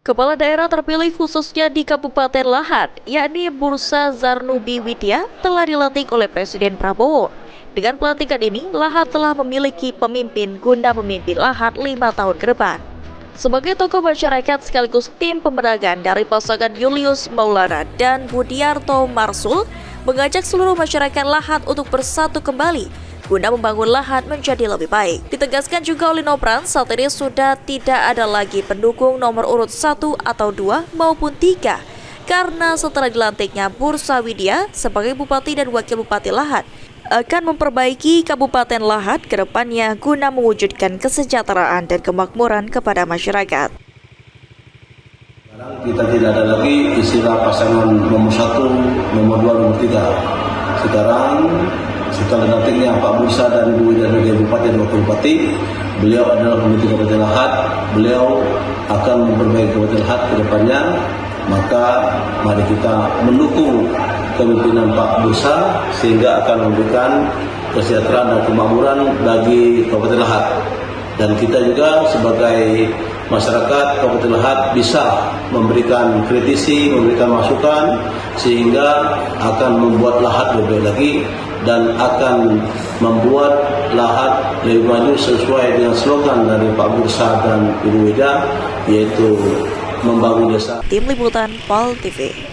Kepala daerah terpilih khususnya di Kabupaten Lahat, yakni Bursa Zarnubi Widya, telah dilantik oleh Presiden Prabowo. Dengan pelantikan ini, Lahat telah memiliki pemimpin guna memimpin Lahat 5 tahun ke depan. Sebagai tokoh masyarakat sekaligus tim pemenangan dari pasangan Julius Maulana dan Budiarto Marsul, mengajak seluruh masyarakat Lahat untuk bersatu kembali guna membangun Lahat menjadi lebih baik. Ditegaskan juga oleh Nopran, saat ini sudah tidak ada lagi pendukung nomor urut 1 atau 2 maupun 3, karena setelah dilantiknya Bursa Widya sebagai Bupati dan Wakil Bupati Lahat, akan memperbaiki Kabupaten Lahat ke depannya guna mewujudkan kesejahteraan dan kemakmuran kepada masyarakat. Kita tidak ada lagi istilah pasangan nomor 1, nomor 2, nomor 3. Sekarang setelah nantinya Pak Bursa dan Ibu Widya sebagai Bupati dan Wakil Bupati, beliau adalah pemimpin Kabupaten Lahat. Beliau akan memperbaiki Kabupaten Lahat ke depannya. Maka mari kita mendukung kepemimpinan Pak Bursa sehingga akan memberikan kesejahteraan dan kemakmuran bagi Kabupaten Lahat. Dan kita juga sebagai masyarakat Kabupaten Lahat bisa memberikan kritisi, memberikan masukan sehingga akan membuat Lahat lebih baik lagi dan akan membuat Lahat lebih maju sesuai dengan slogan dari Pak Bursa dan Ibu Widya, yaitu membangun desa. Tim Liputan PAL TV.